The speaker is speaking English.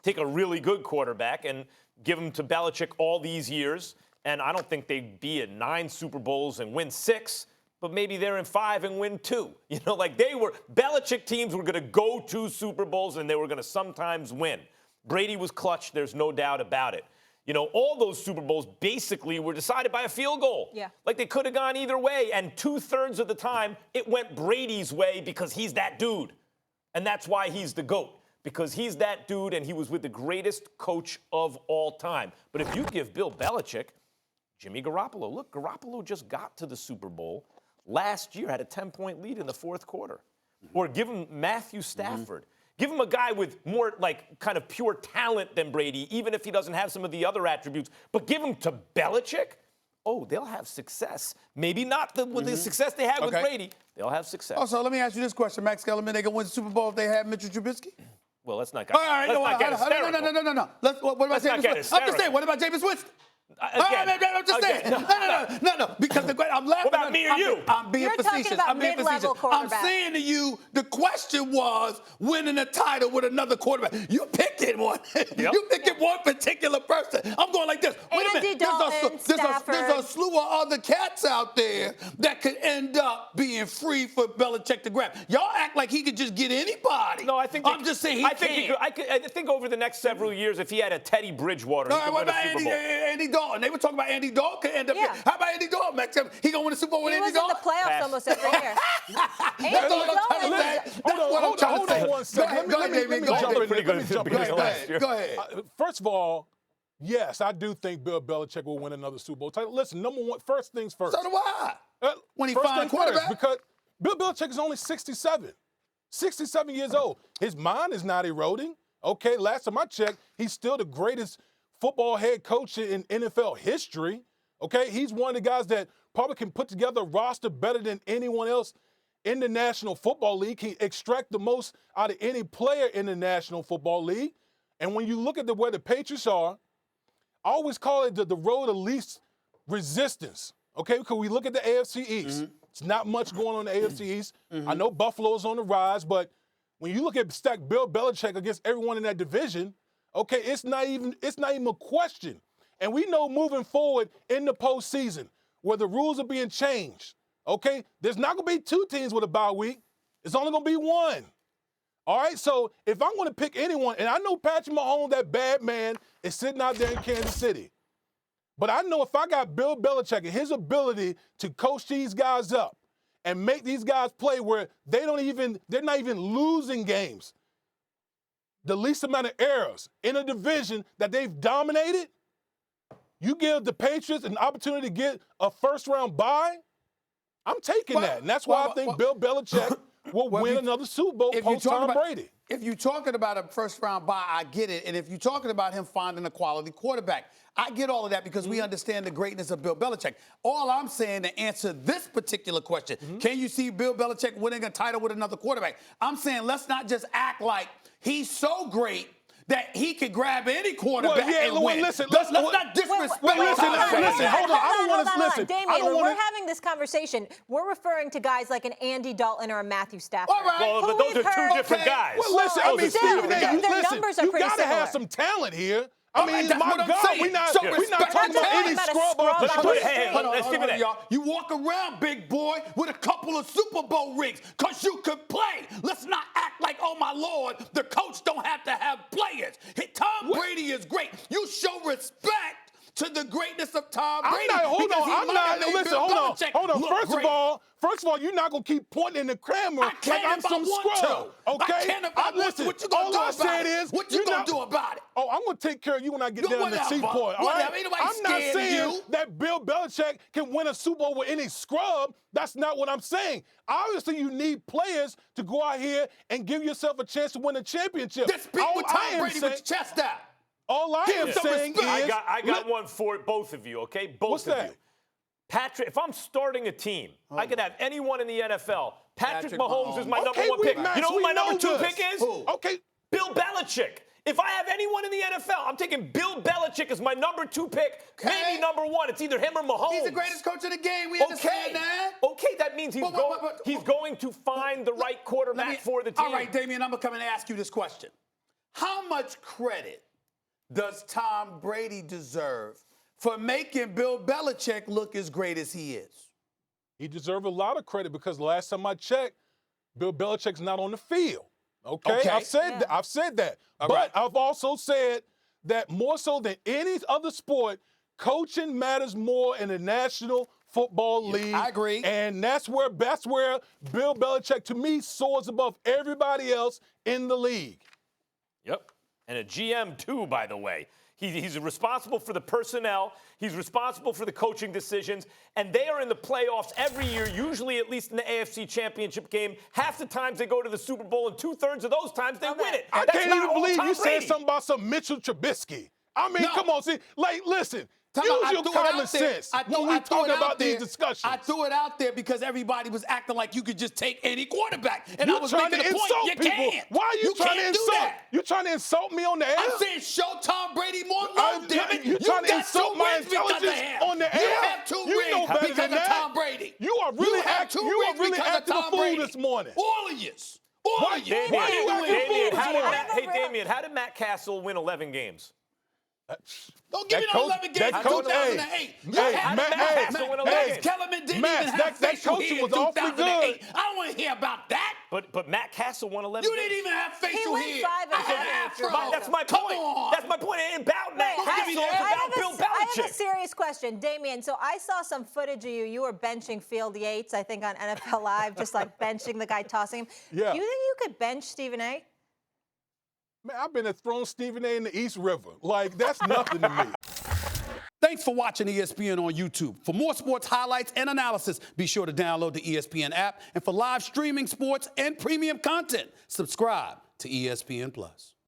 take a really good quarterback and give him to Belichick all these years. And I don't think they'd be at 9 Super Bowls and win 6, but maybe they're in 5 and win 2. You know, like Belichick teams were going to go to Super Bowls and they were going to sometimes win. Brady was clutch. There's no doubt about it. You know, all those Super Bowls basically were decided by a field goal. Yeah. Like they could have gone either way. And 2/3 of the time, it went Brady's way because he's that dude. And that's why he's the GOAT. Because he's that dude and he was with the greatest coach of all time. But if you give Bill Belichick, Jimmy Garoppolo, look, Garoppolo just got to the Super Bowl last year, had a 10-point lead in the fourth quarter. Or give him Matthew Stafford. Give him a guy with more, like, kind of pure talent than Brady, even if he doesn't have some of the other attributes. But give him to Belichick, oh, they'll have success. Maybe not with the success they had with Brady. They'll have success. Also, let me ask you this question, Max Kellerman. They can win the Super Bowl if they have Mitchell Trubisky? Well, let's not get hysterical. No. What about Jameis Winston? I'm just saying, what about Jameis Winston? I'm just saying. No. Because I'm laughing. What about me or you? I'm being facetious. I'm being facetious. I'm saying to you, the question was winning a title with another quarterback. You picking one. You picking one particular person. I'm going like this. Wait a minute. There's a slew of other cats out there that could end up being free for Belichick to grab. Y'all act like he could just get anybody. No, I think. I'm just saying I think over the next several years, if he had a Teddy Bridgewater, he could win a Super Bowl. Andy Dalton. They were talking about Andy Dalton could end up. Yeah. How about Andy Dalton, Max? He gonna win a Super Bowl with Andy Dalton? He was in the playoffs almost every year. That's what I'm trying to say. Hold on one second. Go ahead. Go ahead. First of all, yes, I do think Bill Belichick will win another Super Bowl title. Listen, number one, first things first. So do I. When he finds quarterback. Because Bill Belichick is only 67. 67 years old. His mind is not eroding. Okay, last time I checked, he's still the greatest football head coach in NFL history. Okay, he's one of the guys that probably can put together a roster better than anyone else in the National Football League. He extract the most out of any player in the National Football League. And when you look at where the Patriots are, I always call it the road of least resistance. Okay, because we look at the AFC East. It's not much going on in the AFC East. I know Buffalo's on the rise, but when you look at stack Bill Belichick against everyone in that division, okay, it's not even a question. And we know moving forward in the postseason, where the rules are being changed, okay, there's not going to be 2 teams with a bye week. It's only going to be 1. All right, so if I'm going to pick anyone, and I know Patrick Mahomes, that bad man, is sitting out there in Kansas City. But I know if I got Bill Belichick and his ability to coach these guys up and make these guys play where they're not even losing games, the least amount of errors in a division that they've dominated, you give the Patriots an opportunity to get a first-round bye, I'm taking that. And that's why I think Bill Belichick will win another Super Bowl post-Tom Brady. If you're talking about a first-round bye, I get it. And if you're talking about him finding a quality quarterback, I get all of that because we understand the greatness of Bill Belichick. All I'm saying to answer this particular question, can you see Bill Belichick winning a title with another quarterback? I'm saying let's not just act like he's so great that he could grab any quarterback and win. Listen, let's not disrespect. Listen, hold on. I don't want to listen. Damien, when we're having this conversation, we're referring to guys like an Andy Dalton or a Matthew Stafford. All right. Well, but those are 2 different guys. Well, listen, I mean, Stephen A, numbers are you pretty got to similar. have some talent here. I mean, that's my what I'm God, saying. we're not Respect talking about any scrub off the street. Hey, y'all. You walk around, big boy, with a couple of Super Bowl rings because you could play. Let's not act like, oh, my Lord, the coach don't have to have players. Tom Brady is great. You show respect to the greatness of Tom Brady. Hold on. First of all, you're not going to keep pointing in the camera like I'm some scrub. Okay? I can if I want to. What you going to do about it? What you going to do about it? Oh, I'm going to take care of you when I get down to the seaport. All right? I'm not saying that Bill Belichick can win a Super Bowl with any scrub. That's not what I'm saying. Obviously, you need players to go out here and give yourself a chance to win a championship. Just speak with Tom Brady with your chest out. All I am saying is... I got one for both of you, okay? Both of you. Patrick, if I'm starting a team, I could have anyone in the NFL. Patrick Mahomes is my number 1 pick. You know who my number 2 pick is? Okay. Bill Belichick. If I have anyone in the NFL, I'm taking Bill Belichick as my number 2 pick, maybe number 1. It's either him or Mahomes. He's the greatest coach in the game. We understand that. Okay, that means he's going to find the right quarterback for the team. All right, Damien, I'm going to come and ask you this question. How much credit does Tom Brady deserve for making Bill Belichick look as great as he is? He deserves a lot of credit because the last time I checked, Bill Belichick's not on the field. Okay? I've said that. But I've also said that more so than any other sport, coaching matters more in the National Football League. I agree. And that's where Bill Belichick, to me, soars above everybody else in the league. Yep. And a GM, too, by the way. He's responsible for the personnel. He's responsible for the coaching decisions. And they are in the playoffs every year, usually at least in the AFC Championship game. Half the times they go to the Super Bowl, and 2/3 of those times they win it. I can't even believe you Brady. said something about some Mitchell Trubisky. I mean, come on, see, like, listen. Use your common sense when we talk about these discussions. I threw it out there because everybody was acting like you could just take any quarterback. And I was trying making to a point. insult You people. can't. Why are you trying to insult? You trying to insult me on the air? I'm saying show Tom Brady more love, damn it. You trying to insult my intelligence on the air? You have 2 You know rings better because than of that. Tom Brady. You are really acting a fool this morning. All of you. All of you. Why are you acting a fool this morning? Hey, Damien, how did Matt Castle win 11 games? Don't give me no 11 games in 2008. Kellerman didn't even have facial hair in 2008. I don't want to hear about that. But Matt Castle won 11 You games. didn't even have facial hair. He went 5 I had afro. That's my Come point. on. That's my point. It ain't about Matt Castle. It's about Bill Belichick. I have a serious question. Damien, so I saw some footage of you. You were benching Field Yates, I think, on NFL Live, just like benching the guy, tossing him. Yeah. Do you think you could bench Stephen A? Man, I've been throwing Stephen A in the East River. Like, that's nothing to me. Thanks for watching ESPN on YouTube. For more sports highlights and analysis, be sure to download the ESPN app. And for live streaming sports and premium content, subscribe to ESPN+.